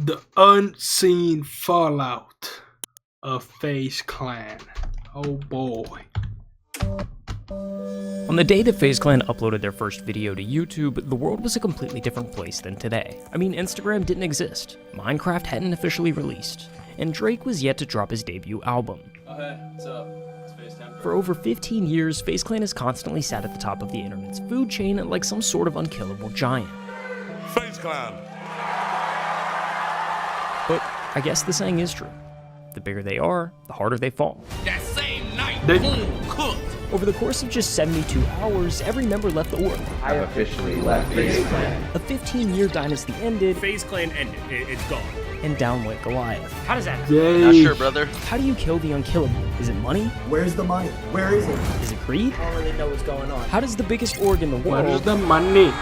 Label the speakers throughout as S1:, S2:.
S1: The unseen fallout of FaZe Clan. Oh boy.
S2: On the day that FaZe Clan uploaded their first video to YouTube, the world was a completely different place than today. I mean, Instagram didn't exist, Minecraft hadn't officially released, and Drake was yet to drop his debut album.
S3: Oh hey, what's up? It's FaZe 10.
S2: For over 15 years, FaZe Clan has constantly sat at the top of the internet's food chain like some sort of unkillable giant.
S4: FaZe Clan!
S2: But I guess the saying is true. The bigger they are, the harder they fall.
S4: That same night,
S1: They-
S4: cooked!
S2: Over the course of just 72 hours, every member left the org.
S5: I officially left FaZe Clan.
S2: A 15-year dynasty ended,
S6: FaZe Clan ended. It's gone.
S2: and down went Goliath.
S6: How does that happen?
S1: They,
S3: Not sure, brother.
S2: How do you kill the unkillable? Is it money?
S7: Where's the money? Where is it?
S2: Is it greed?
S7: I don't really know what's going on.
S2: How does the biggest org in the
S1: Where's
S2: world
S1: the money?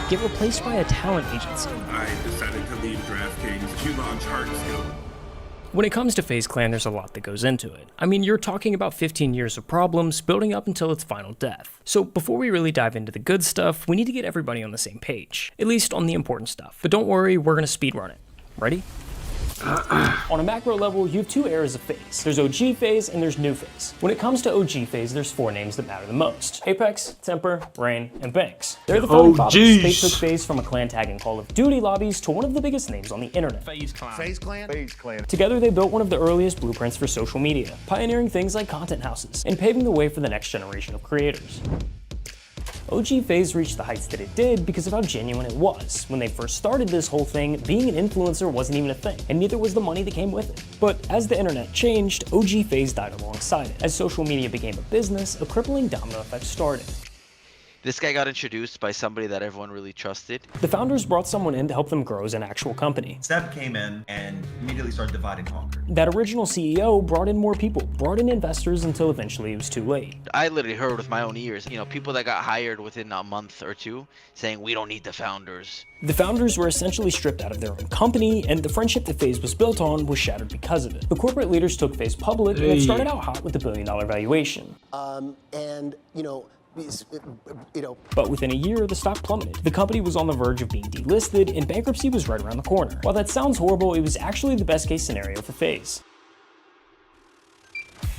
S2: get replaced by a talent agency?
S4: I decided to leave DraftKings to launch Hearthstone.
S2: When it comes to FaZe Clan, there's a lot that goes into it. I mean, you're talking about 15 years of problems building up until its final death. So before we really dive into the good stuff, we need to get everybody on the same page, at least on the important stuff. But don't worry, we're gonna speedrun it. Ready? On a macro level, you have two eras of FaZe. There's OG FaZe and there's new FaZe. When it comes to OG FaZe, there's four names that matter the most: Apex, Temper, Rain, and Banks. They're the founding fathers. They
S1: OGs.
S2: took FaZe from a clan tag in Call of Duty lobbies to one of the biggest names on the internet.
S6: FaZe Clan.
S4: FaZe Clan? FaZe Clan.
S2: Together, they built one of the earliest blueprints for social media, pioneering things like content houses and paving the way for the next generation of creators. OG FaZe reached the heights that it did because of how genuine it was. When they first started this whole thing, being an influencer wasn't even a thing, and neither was the money that came with it. But as the internet changed, OG FaZe died alongside it. As social media became a business, a crippling domino effect started.
S3: This guy got introduced by somebody that everyone really trusted.
S2: The founders brought someone in to help them grow as an actual company.
S8: Seb came in and immediately started divide and conquer.
S2: That original CEO brought in more people, brought in investors until eventually it was too late.
S3: I literally heard with my own ears, people that got hired within a month or two saying, we don't need the founders.
S2: The founders were essentially stripped out of their own company, and the friendship that FaZe was built on was shattered because of it. The corporate leaders took FaZe public, and it started out hot with a $1 billion valuation. But within a year, the stock plummeted. The company was on the verge of being delisted, and bankruptcy was right around the corner. While that sounds horrible, it was actually the best case scenario for FaZe.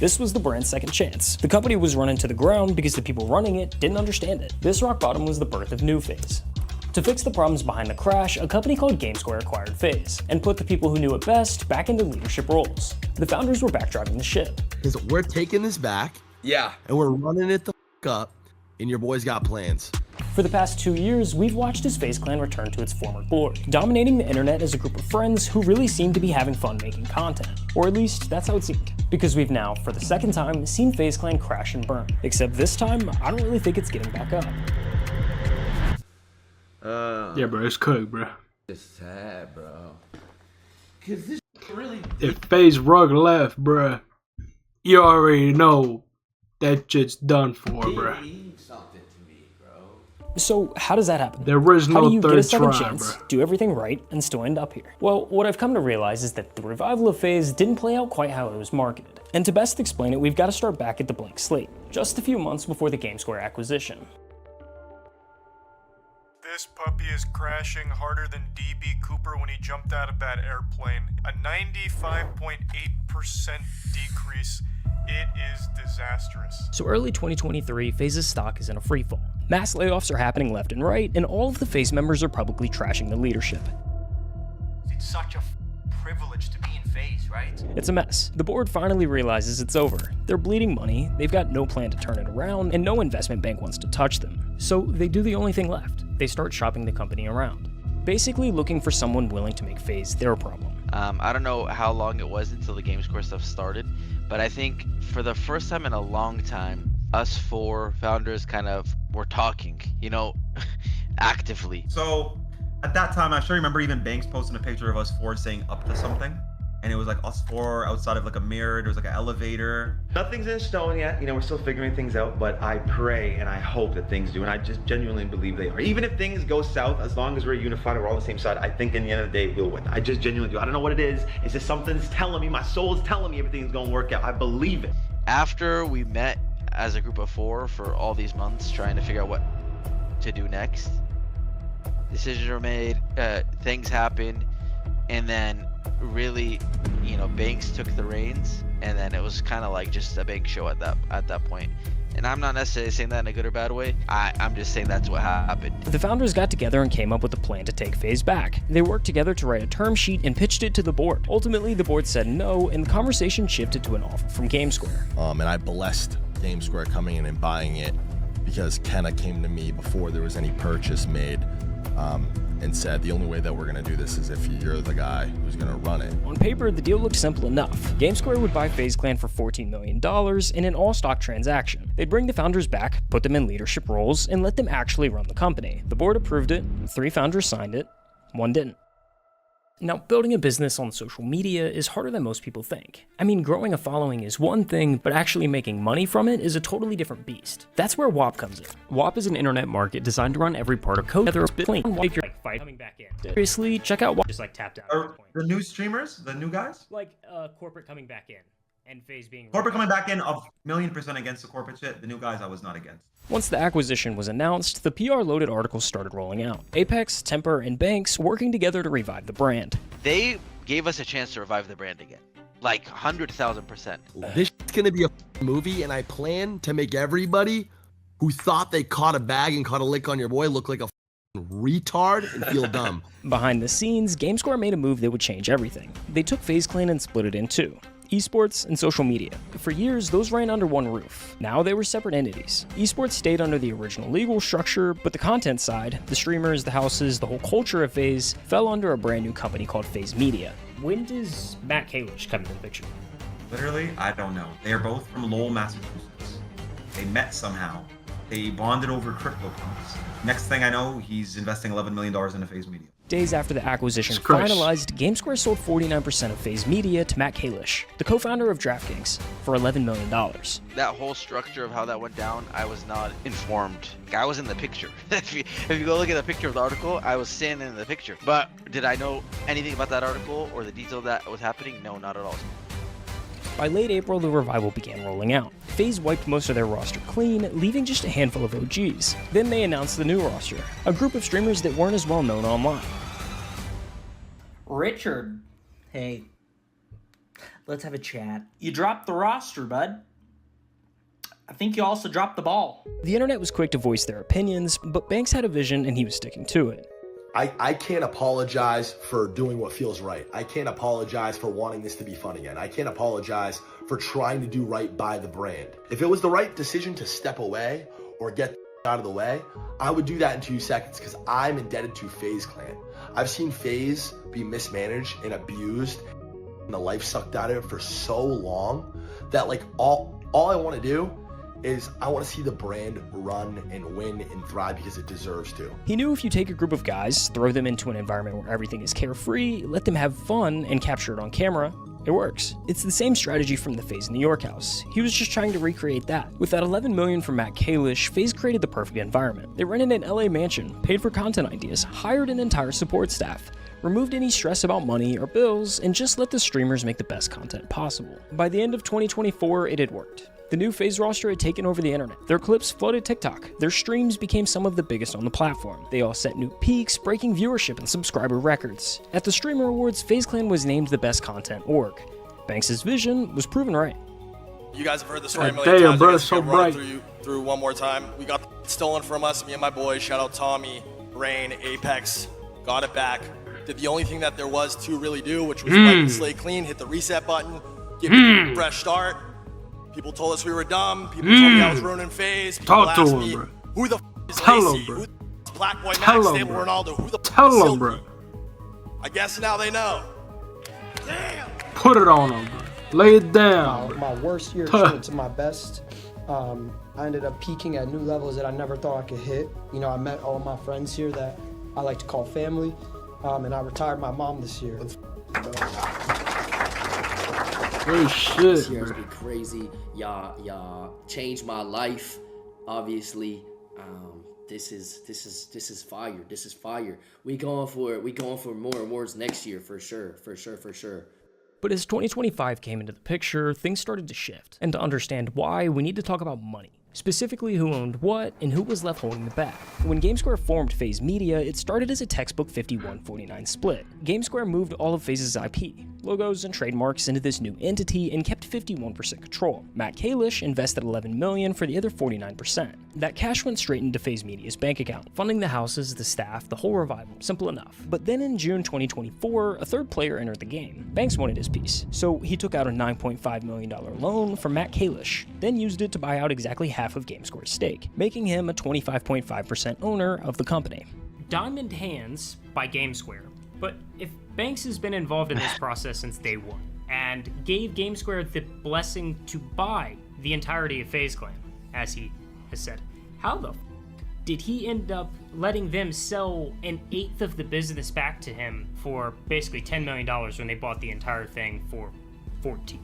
S2: This was the brand's second chance. The company was run into the ground because the people running it didn't understand it. This rock bottom was the birth of new FaZe. To fix the problems behind the crash, a company called GameSquare acquired FaZe and put the people who knew it best back into leadership roles. The founders were backdriving the ship.
S9: Is we're taking this back,
S8: Yeah.
S9: and we're running it the up, and your boys got plans.
S2: For the past 2 years, we've watched as FaZe Clan return to its former glory, dominating the internet as a group of friends who really seemed to be having fun making content. Or at least, that's how it seemed. Because we've now, for the second time, seen FaZe Clan crash and burn. Except this time, I don't really think it's getting back up.
S1: Yeah, bro, it's cooked, bro.
S5: It's sad, bro. Cause this really.
S1: If FaZe Rug left, bro, you already know that shit's done for, bro.
S5: Means something to me, bro.
S2: So how does that happen?
S1: There is
S2: How
S1: no
S2: do you get a
S1: third
S2: second
S1: try,
S2: chance,
S1: bro.
S2: do everything right, and still end up here? Well, what I've come to realize is that the revival of FaZe didn't play out quite how it was marketed. And to best explain it, we've got to start back at the blank slate, just a few months before the GameSquare acquisition.
S10: This puppy is crashing harder than DB Cooper when he jumped out of that airplane. A 95.8% decrease. It is disastrous.
S2: So early 2023, FaZe's stock is in a freefall. Mass layoffs are happening left and right, and all of the FaZe members are publicly trashing the leadership.
S6: It's such a privilege to be in FaZe, right?
S2: It's a mess. The board finally realizes it's over. They're bleeding money, they've got no plan to turn it around, and no investment bank wants to touch them. So they do the only thing left. They start shopping the company around. Basically looking for someone willing to make FaZe their problem.
S3: I don't know how long it was until the GameSquare stuff started, but I think for the first time in a long time, us four founders kind of were talking, actively.
S8: So at that time, I sure remember even Banks posting a picture of us four saying up to something. And it was like us four outside of like a mirror. There was like an elevator.
S11: Nothing's in stone yet. We're still figuring things out, but I pray and I hope that things do. And I just genuinely believe they are. Even if things go south, as long as we're unified and we're all on the same side, I think in the end of the day, we'll win. I just genuinely do. I don't know what it is. It's just something's telling me, my soul is telling me everything's going to work out. I believe it.
S3: After we met as a group of four for all these months trying to figure out what to do next, decisions were made, things happened. and then really, Banks took the reins, and then it was kind of like just a big show at that point. And I'm not necessarily saying that in a good or bad way. I'm just saying that's what happened.
S2: The founders got together and came up with a plan to take FaZe back. They worked together to write a term sheet and pitched it to the board. Ultimately, the board said no, and the conversation shifted to an offer from GameSquare.
S9: And I blessed GameSquare coming in and buying it because Kenna came to me before there was any purchase made and said the only way that we're going to do this is if you're the guy who's going to run it.
S2: On paper, the deal looked simple enough. GameSquare would buy FaZe Clan for $14 million in an all-stock transaction. They'd bring the founders back, put them in leadership roles, and let them actually run the company. The board approved it, 3 founders signed it, 1 didn't. Now, building a business on social media is harder than most people think. I mean, growing a following is one thing, but actually making money from it is a totally different beast. That's where WAP comes in. WAP is an internet market designed to run every part of code. If you're like coming back in. Seriously, check out WAP. Just like tapped out.
S8: The new streamers, the new guys?
S2: Like corporate coming back in. And FaZe being
S8: corporate coming back in, 1,000,000% against the corporate shit. The new guys I was not against.
S2: Once the acquisition was announced, the PR-loaded articles started rolling out. Apex, Temper, and Banks working together to revive the brand.
S3: They gave us a chance to revive the brand again. Like 100,000%.
S9: This is going to be a movie, and I plan to make everybody who thought they caught a bag and caught a lick on your boy look like a retard and feel dumb.
S2: Behind the scenes, GameSquare made a move that would change everything. They took FaZe Clan and split it in 2. Esports and social media. For years, those ran under one roof. Now they were separate entities. Esports stayed under the original legal structure, but the content side, the streamers, the houses, the whole culture of FaZe, fell under a brand new company called FaZe Media. When does Matt Kalish come into the picture?
S8: Literally, I don't know. They are both from Lowell, Massachusetts. They met somehow. They bonded over CryptoPunks. Next thing I know, he's investing $11 million into FaZe Media.
S2: Days after the acquisition finalized, GameSquare sold 49% of FaZe Media to Matt Kalish, the co-founder of DraftKings, for $11 million.
S3: That whole structure of how that went down, I was not informed. I was in the picture. If you go look at the picture of the article, I was standing in the picture. But did I know anything about that article or the detail that was happening? No, not at all.
S2: By late April, the revival began rolling out. FaZe wiped most of their roster clean, leaving just a handful of OGs. Then they announced the new roster, a group of streamers that weren't as well known online.
S12: Richard, hey, let's have a chat. You dropped the roster, bud. I think you also dropped the ball.
S2: The internet was quick to voice their opinions, but Banks had a vision and he was sticking to it.
S9: I can't apologize for doing what feels right. I can't apologize for wanting this to be fun again. I can't apologize for trying to do right by the brand. If it was the right decision to step away or get out of the way, I would do that in 2 seconds because I'm indebted to FaZe Clan. I've seen FaZe be mismanaged and abused and the life sucked out of it for so long that like all I want to do is I want to see the brand run and win and thrive because it deserves to.
S2: He knew if you take a group of guys, throw them into an environment where everything is carefree, let them have fun, and capture it on camera, it works. It's the same strategy from the FaZe New York house. He was just trying to recreate that. With that $11 million from Matt Kalish, FaZe created the perfect environment. They rented an LA mansion, paid for content ideas, hired an entire support staff, removed any stress about money or bills, and just let the streamers make the best content possible. By the end of 2024, it had worked. The new FaZe roster had taken over the internet. Their clips flooded TikTok. Their streams became some of the biggest on the platform. They all set new peaks, breaking viewership and subscriber records. At the Streamer Awards, FaZe Clan was named the best content org. Banks' vision was proven right.
S13: You guys have heard the story a million times.
S1: Bro, so bright.
S13: Through one more time. We got stolen from us, me and my boys. Shout out Tommy, Rain, Apex. Got it back. Did the only thing that there was to really do, which was wipe the slate clean, hit the reset button, give it a fresh start. People told us we were dumb. People told me I was ruining FaZe. People
S1: Talk to
S13: asked
S1: him,
S13: me,
S1: bro.
S13: who the is
S1: Tell
S13: Lacy?
S1: him, bro.
S13: Who is Black Boy
S1: Tell
S13: Max,
S1: him,
S13: Stable
S1: bro.
S13: Ronaldo? Who the
S1: Tell
S13: is
S1: him, bro.
S13: I guess now they know. Damn.
S1: Put it on him, bro. Lay it down, bro.
S7: My worst year turned to my best. I ended up peaking at new levels that I never thought I could hit. You know, I met all my friends here that I like to call family, and I retired my mom this year.
S1: Good shit,
S14: This year's
S1: bro.
S14: been crazy. Y'all changed my life. Obviously, this is fire. This is fire. We going for it. We going for more awards next year for sure. For sure.
S2: But as 2025 came into the picture, things started to shift. And to understand why, we need to talk about money. Specifically who owned what and who was left holding the bag. When GameSquare formed FaZe Media, it started as a textbook 51-49 split. GameSquare moved all of FaZe's IP, logos, and trademarks into this new entity and kept 51% control. Matt Kalish invested $11 million for the other 49%. That cash went straight into FaZe Media's bank account, funding the houses, the staff, the whole revival. Simple enough. But then in June 2024, a third player entered the game. Banks wanted his piece, so he took out a $9.5 million loan from Matt Kalish, then used it to buy out exactly half of GameSquare's stake, making him a 25.5% owner of the company. Diamond hands by GameSquare. But if Banks has been involved in this process since day one, and gave GameSquare the blessing to buy the entirety of FaZe Clan, as he has said, how the did he end up letting them sell an eighth of the business back to him for basically $10 million when they bought the entire thing for 14?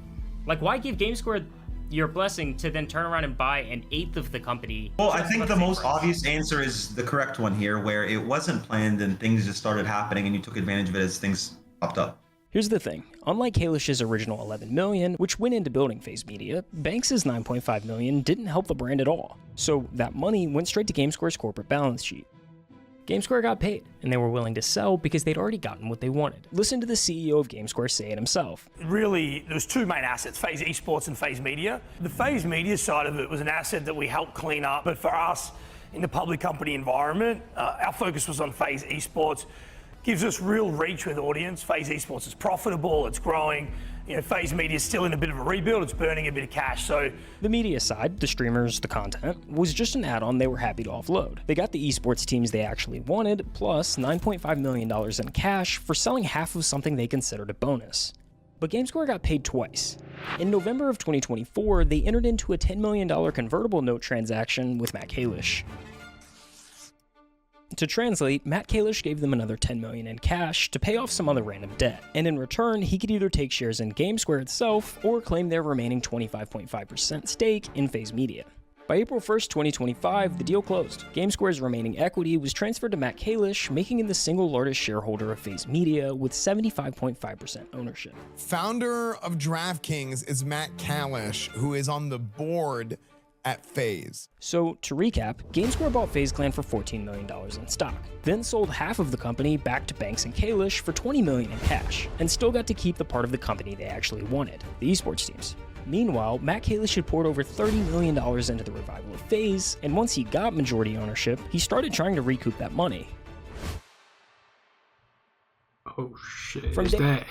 S2: Like, why give GameSquare your blessing to then turn around and buy an eighth of the company?
S8: Well, I think the most obvious answer is the correct one here, where it wasn't planned and things just started happening and you took advantage of it as things popped up.
S2: Here's the thing. Unlike Kalish's original $11 million, which went into building FaZe Media, Banks' $9.5 million didn't help the brand at all. So that money went straight to GameSquare's corporate balance sheet. GameSquare got paid, and they were willing to sell because they'd already gotten what they wanted. Listen to the CEO of GameSquare say it himself.
S15: Really, there was two main assets, FaZe Esports and FaZe Media. The FaZe Media side of it was an asset that we helped clean up, but for us, in the public company environment, our focus was on FaZe Esports. Gives us real reach with audience. FaZe Esports is profitable, it's growing. You know, FaZe Media is still in a bit of a rebuild, it's burning a bit of cash, so...
S2: The media side, the streamers, the content, was just an add-on they were happy to offload. They got the esports teams they actually wanted, plus $9.5 million in cash for selling half of something they considered a bonus. But GameSquare got paid twice. In November of 2024, they entered into a $10 million convertible note transaction with Matt Kalish. To translate, Matt Kalish gave them another $10 million in cash to pay off some other random debt, and in return, he could either take shares in GameSquare itself or claim their remaining 25.5% stake in FaZe Media. By April 1st, 2025, the deal closed. GameSquare's remaining equity was transferred to Matt Kalish, making him the single largest shareholder of FaZe Media with 75.5% ownership.
S16: Founder of DraftKings is Matt Kalish, who is on the board at FaZe.
S2: So, to recap, GameSquare bought FaZe Clan for $14 million in stock, then sold half of the company back to Banks and Kalish for $20 million in cash, and still got to keep the part of the company they actually wanted, the esports teams. Meanwhile, Matt Kalish had poured over $30 million into the revival of FaZe, and once he got majority ownership, he started trying to recoup that money.
S1: Oh shit!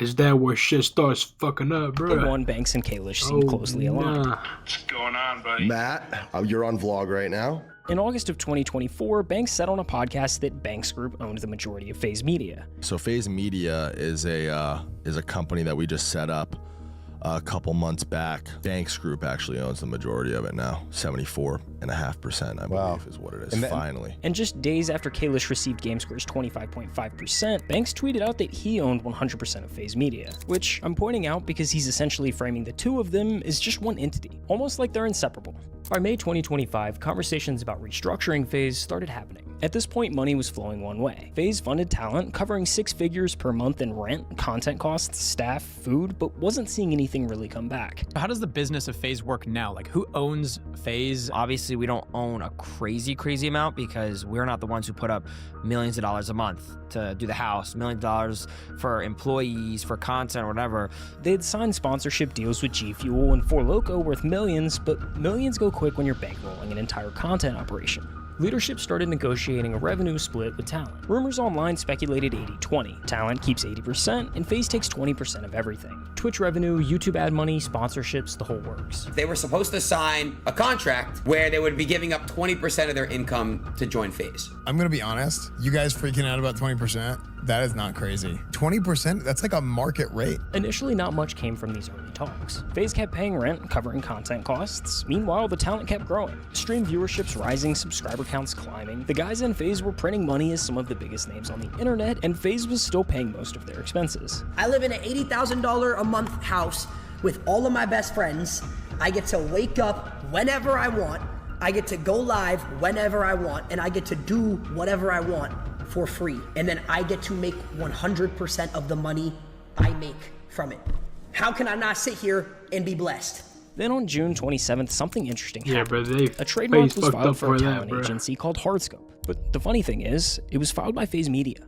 S1: Is that where shit starts fucking up, bro?
S2: Day one, Banks and Kalish seemed closely aligned.
S10: What's going on, buddy?
S17: Matt, you're on vlog right now.
S2: In August of 2024, Banks said on a podcast that Banks Group owned the majority of FaZe Media.
S17: So FaZe Media is a company that we just set up a couple months back. Banks Group actually owns the majority of it now, 74.5%, I believe is what it is, finally.
S2: And just days after Kalish received GameSquare's 25.5%, Banks tweeted out that he owned 100% of FaZe Media, which I'm pointing out because he's essentially framing the two of them as just one entity, almost like they're inseparable. By May 2025, conversations about restructuring FaZe started happening. At this point, money was flowing one way. FaZe funded talent, covering 6 figures per month in rent, content costs, staff, food, but wasn't seeing anything really come back.
S18: How does the business of FaZe work now? Like, who owns FaZe?
S19: Obviously, we don't own a crazy amount because we're not the ones who put up millions of dollars a month to do the house, $1 million for employees, for content, or whatever.
S2: They'd signed sponsorship deals with G Fuel and 4Loco worth millions, but millions go quick when you're bankrolling an entire content operation. Leadership started negotiating a revenue split with talent. Rumors online speculated 80-20. Talent keeps 80%, and FaZe takes 20% of everything. Twitch revenue, YouTube ad money, sponsorships, the whole works.
S20: They were supposed to sign a contract where they would be giving up 20% of their income to join FaZe.
S16: I'm gonna be honest, you guys freaking out about 20%? That is not crazy. 20%, that's like a market rate.
S2: Initially, not much came from these early talks. FaZe kept paying rent, covering content costs. Meanwhile, the talent kept growing. Stream viewerships rising, subscriber counts climbing. The guys in FaZe were printing money as some of the biggest names on the internet, and FaZe was still paying most of their expenses.
S21: I live in an $80,000 a month house with all of my best friends. I get to wake up whenever I want. I get to go live whenever I want, and I get to do whatever I want for free. And then I get to make 100% of the money I make from it. How can I not sit here and be blessed?
S2: Then on June 27th, something interesting happened.
S1: But
S2: a trademark was
S1: fucked
S2: filed
S1: up
S2: for a
S1: that,
S2: talent
S1: bro.
S2: agency called Hardscope. But the funny thing is, it was filed by FaZe Media.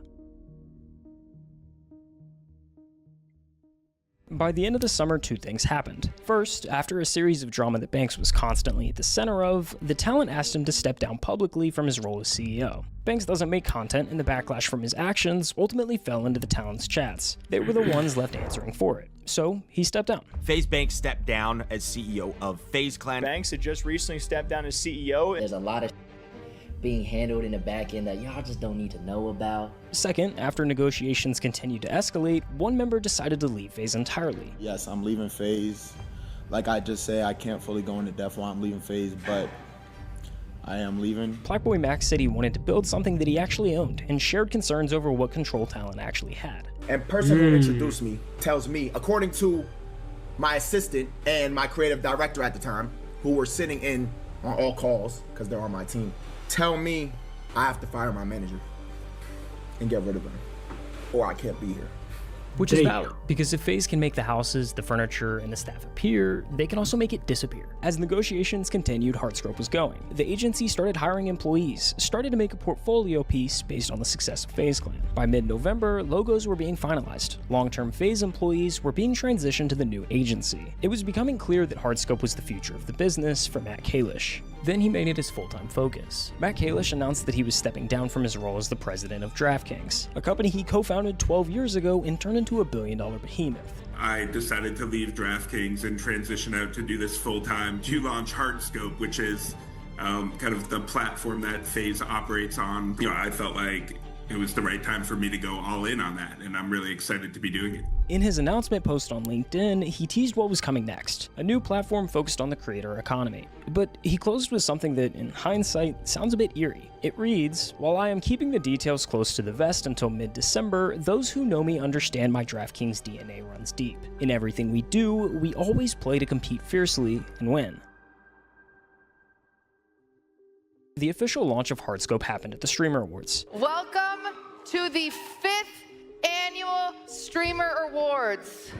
S2: By the end of the summer, two things happened. First, after a series of drama that Banks was constantly at the center of, the talent asked him to step down publicly from his role as CEO. Banks doesn't make content, and the backlash from his actions ultimately fell into the talent's chats. They were the ones left answering for it. So, he stepped down.
S6: FaZe Banks stepped down as CEO of FaZe Clan.
S4: Banks had just recently stepped down as CEO.
S22: There's a lot of being handled in the back end that y'all just don't need to know about.
S2: Second, after negotiations continued to escalate, one member decided to leave FaZe entirely.
S23: Yes, I'm leaving FaZe. Like I just say, I can't fully go into depth why I'm leaving FaZe, but I am leaving.
S2: Blackboy Max said he wanted to build something that he actually owned and shared concerns over what control talent actually had.
S24: And person who introduced me tells me, according to my assistant and my creative director at the time, who were sitting in on all calls because they're on my team, tell me I have to fire my manager and get rid of him, or I can't be here.
S2: Which is valid, because if FaZe can make the houses, the furniture, and the staff appear, they can also make it disappear. As negotiations continued, Hardscope was going. The agency started hiring employees, started to make a portfolio piece based on the success of FaZe Clan. By mid-November, logos were being finalized. Long-term FaZe employees were being transitioned to the new agency. It was becoming clear that Hardscope was the future of the business for Matt Kalish. Then he made it his full-time focus. Matt Kalish announced that he was stepping down from his role as the president of DraftKings, a company he co-founded 12 years ago and turned into a billion-dollar behemoth.
S25: I decided to leave DraftKings and transition out to do this full-time to launch Hardscope, which is kind of the platform that FaZe operates on. You know, I felt like it was the right time for me to go all in on that, and I'm really excited to be doing it.
S2: In his announcement post on LinkedIn, he teased what was coming next, a new platform focused on the creator economy. But he closed with something that, in hindsight, sounds a bit eerie. It reads, "While I am keeping the details close to the vest until mid-December, those who know me understand my DraftKings DNA runs deep. In everything we do, we always play to compete fiercely and win." The official launch of Hardscope happened at the Streamer Awards.
S26: Welcome to the 5th Annual Streamer Awards.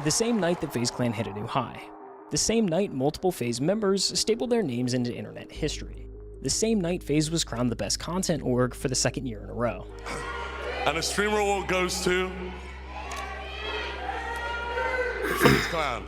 S2: The same night that FaZe Clan hit a new high. The same night multiple FaZe members stapled their names into internet history. The same night FaZe was crowned the best content org for the second year in a row.
S27: And the Streamer Award goes to FaZe Clan.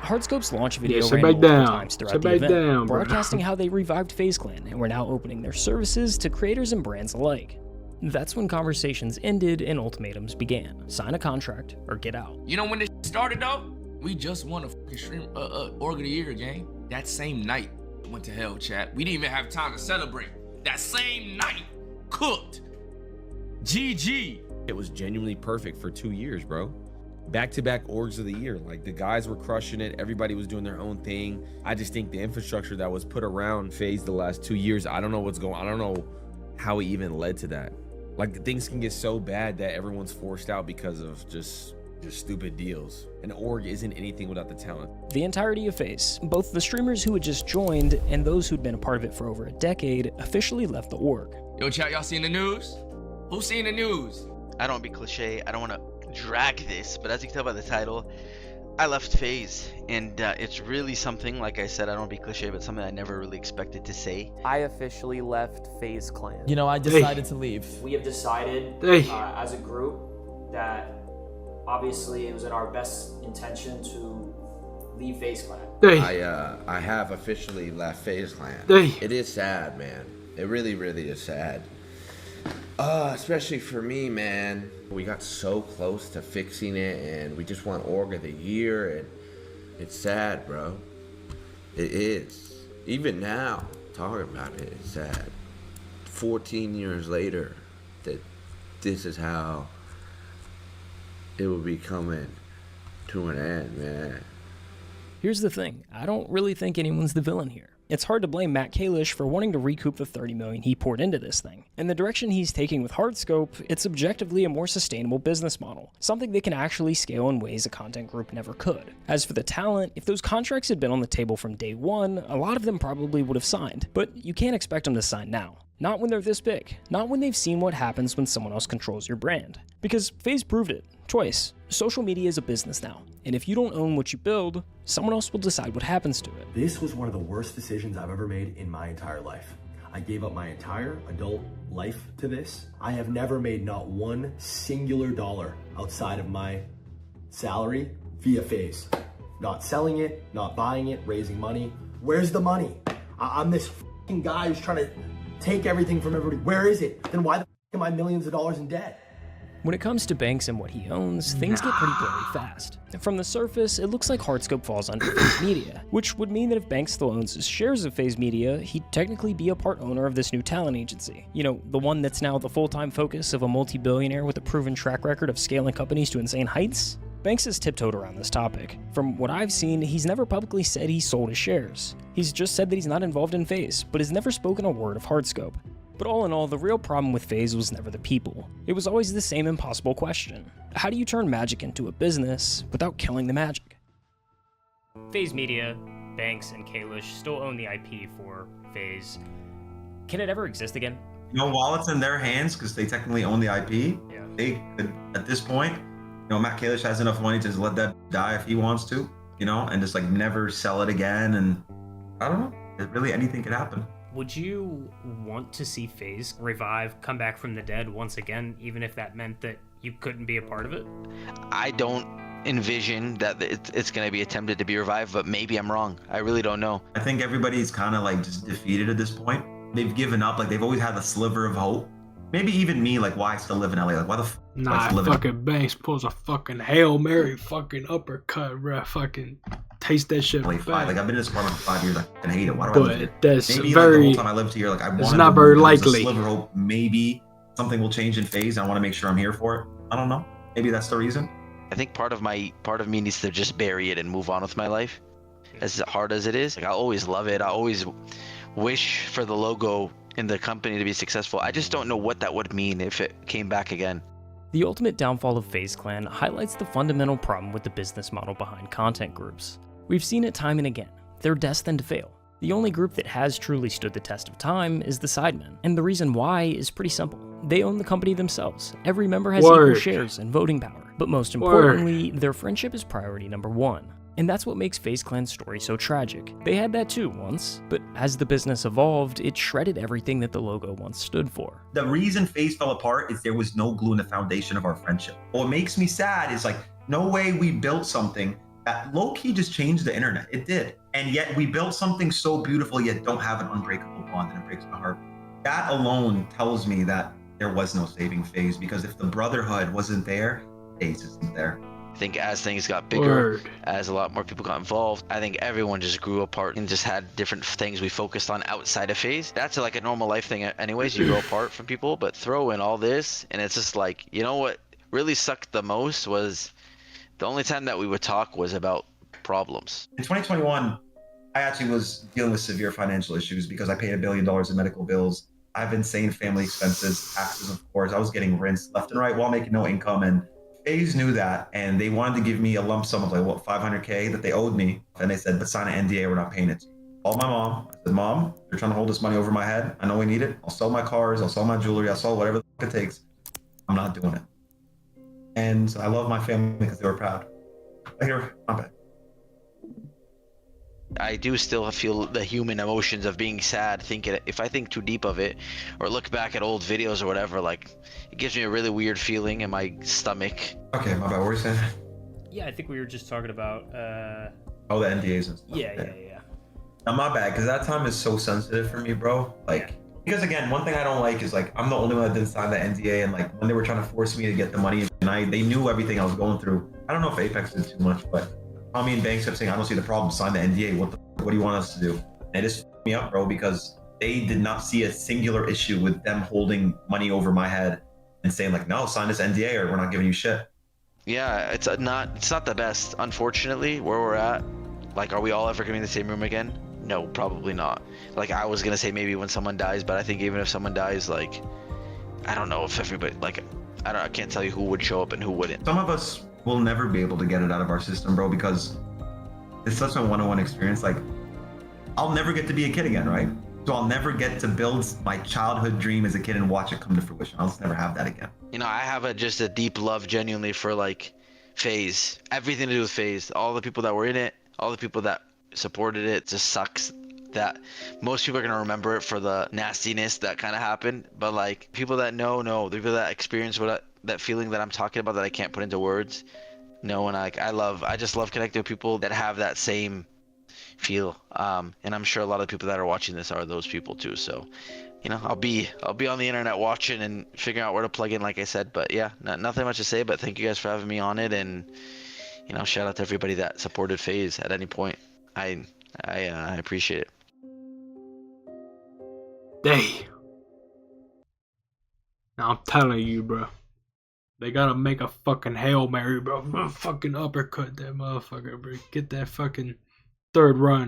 S2: Hardscope's launch video
S1: sit
S2: ran
S1: back
S2: multiple
S1: down.
S2: times throughout
S1: Sit
S2: the
S1: back
S2: event,
S1: down, bro.
S2: broadcasting how they revived FaZe Clan and were now opening their services to creators and brands alike. That's when conversations ended and ultimatums began. Sign a contract or get out.
S28: You know when this started though? We just won a fucking stream org of the year game. That same night, went to hell, chat. We didn't even have time to celebrate. That same night, cooked. GG.
S29: It was genuinely perfect for 2 years, bro. Back-to-back orgs of the year. Like, the guys were crushing it. Everybody was doing their own thing. I just think the infrastructure that was put around FaZe the last 2 years, I don't know what's going on. I don't know how it even led to that. Like, things can get so bad that everyone's forced out because of just stupid deals. An org isn't anything without the talent.
S2: The entirety of FaZe, both the streamers who had just joined and those who'd been a part of it for over a decade, officially left the org.
S28: Yo, chat, y'all seen the news? Who's seen the news?
S3: I don't want to be cliche. I don't want to drag this, but as you can tell by the title, I left FaZe, and it's really something, like I said, I don't want to be cliche, but something I never really expected to say.
S30: I officially left FaZe Clan.
S31: You know, I decided to leave.
S30: We have decided as a group that obviously it was in our best intention to leave FaZe Clan.
S5: I have officially left FaZe Clan. It is sad, man. It really, really is sad. Especially for me, man. We got so close to fixing it, and we just won org of the year, and it's sad, bro. It is. Even now, talking about it, it's sad. 14 years later, that this is how it will be coming to an end, man.
S2: Here's the thing, I don't really think anyone's the villain here. It's hard to blame Matt Kalish for wanting to recoup the $30 million he poured into this thing. And the direction he's taking with Hardscope, it's objectively a more sustainable business model, something that can actually scale in ways a content group never could. As for the talent, if those contracts had been on the table from day one, a lot of them probably would have signed, but you can't expect them to sign now. Not when they're this big. Not when they've seen what happens when someone else controls your brand. Because FaZe proved it. Twice. Social media is a business now. And if you don't own what you build, someone else will decide what happens to it.
S7: This was one of the worst decisions I've ever made in my entire life. I gave up my entire adult life to this. I have never made not one singular dollar outside of my salary via FaZe. Not selling it, not buying it, raising money. Where's the money? I'm this f***ing guy who's trying to take everything from everybody. Where is it? Then why the f*** am I millions of dollars in debt?
S2: When it comes to Banks and what he owns, things get pretty blurry fast. From the surface, it looks like Hardscope falls under FaZe Media, which would mean that if Banks still owns his shares of FaZe Media, he'd technically be a part owner of this new talent agency. You know, the one that's now the full-time focus of a multi-billionaire with a proven track record of scaling companies to insane heights? Banks has tiptoed around this topic. From what I've seen, he's never publicly said he sold his shares. He's just said that he's not involved in FaZe, but has never spoken a word of Hardscope. But all in all, the real problem with FaZe was never the people. It was always the same impossible question. How do you turn magic into a business without killing the magic?
S8: FaZe Media, Banks, and Kalish still own the IP for FaZe. Can it ever exist again?
S9: You know, while it's in their hands, because they technically own the IP, they could, at this point, you know, Matt Kalish has enough money to just let that die if he wants to, you know, and just like never sell it again. And I don't know, really anything could happen.
S8: Would you want to see FaZe revive, come back from the dead once again, even if that meant that you couldn't be a part of it?
S3: I don't envision that it's going to be attempted to be revived, but maybe I'm wrong. I really don't know.
S9: I think everybody's kind of like just defeated at this point. They've given up. Like they've always had a sliver of hope. Maybe even me, like why I still live in LA? Like why the f***
S1: Nah, fucking Banks pulls a fucking Hail Mary fucking uppercut, bruh. Fucking taste that shit.
S9: Like I've been in this apartment for 5 years. I fucking hate it. Why do I live here?
S1: That's
S9: maybe
S1: very,
S9: like the whole time I lived here, like I wanted.
S1: It's not very likely.
S9: A sliver of hope. Maybe something will change in FaZe. I want to make sure I'm here for it. I don't know. Maybe that's the reason.
S3: I think part of me needs to just bury it and move on with my life. As hard as it is, like I always love it. I always wish for the logo in the company to be successful. I just don't know what that would mean if it came back again.
S2: The ultimate downfall of FaZe Clan highlights the fundamental problem with the business model behind content groups. We've seen it time and again. They're destined to fail. The only group that has truly stood the test of time is the Sidemen, and the reason why is pretty simple. They own the company themselves. Every member has equal shares and voting power, but most importantly, their friendship is priority number one. And that's what makes FaZe Clan's story so tragic. They had that too once, but as the business evolved, it shredded everything that the logo once stood for.
S9: The reason FaZe fell apart is there was no glue in the foundation of our friendship. What makes me sad is like, no way we built something that low-key just changed the internet. It did. And yet we built something so beautiful, yet don't have an unbreakable bond, and it breaks my heart. That alone tells me that there was no saving FaZe, because if the brotherhood wasn't there, FaZe isn't there.
S3: I think as things got bigger, as a lot more people got involved, I think everyone just grew apart and just had different things we focused on outside of FaZe. That's like a normal life thing anyways, you grow apart from people, but throw in all this, and it's just like, you know what really sucked the most was the only time that we would talk was about problems.
S9: In 2021, I actually was dealing with severe financial issues because I paid $1 billion in medical bills. I have insane family expenses, taxes, of course. I was getting rinsed left and right while making no income, and FaZe knew that, and they wanted to give me a lump sum of like, what, $500K that they owed me. And they said, but sign an NDA, we're not paying it. Called my mom. I said, Mom, you're trying to hold this money over my head. I know we need it. I'll sell my cars. I'll sell my jewelry. I'll sell whatever it takes. I'm not doing it. And I love my family because they were proud. Here, not bad.
S3: I do still feel the human emotions of being sad, thinking if I think too deep of it or look back at old videos or whatever, like it gives me a really weird feeling in my stomach.
S9: Okay, my bad. What were you saying?
S8: Yeah, I think we were just talking about
S9: oh, the NDAs and stuff.
S8: Yeah.
S9: Now, my bad, because that time is so sensitive for me, bro. Like, because again, one thing I don't like is like I'm the only one that didn't sign the NDA, and like when they were trying to force me to get the money, and they knew everything I was going through. I don't know if Apex did too much, but Tommy and Banks kept saying, I don't see the problem, sign the NDA. What do you want us to do? And it just f***ed me up, bro, because they did not see a singular issue with them holding money over my head and saying like, no, sign this NDA or we're not giving you shit.
S3: Yeah, it's not the best, unfortunately, where we're at. Like, are we all ever gonna be in the same room again? No, probably not. Like, I was gonna say maybe when someone dies, but I think even if someone dies, like, I don't know if everybody, like, I can't tell you who would show up and who wouldn't.
S9: Some of us will never be able to get it out of our system, bro, because it's such a one-on-one experience. Like, I'll never get to be a kid again, right? So I'll never get to build my childhood dream as a kid and watch it come to fruition. I'll just never have that again.
S3: You know, I have just a deep love genuinely for like FaZe. Everything to do with FaZe. All the people that were in it, all the people that supported it. It just sucks that most people are going to remember it for the nastiness that kind of happened. But like people that know, the people that experience that feeling that I'm talking about that I can't put into words. No, and I just love connecting with people that have that same feel. And I'm sure a lot of people that are watching this are those people too. So, you know, I'll be on the internet watching and figuring out where to plug in, like I said. But yeah, nothing much to say. But thank you guys for having me on it, and you know, shout out to everybody that supported FaZe at any point. I appreciate it.
S1: Hey. Now I'm telling you, bro. They gotta make a fucking Hail Mary, bro. Fucking uppercut that motherfucker, bro. Get that fucking third run.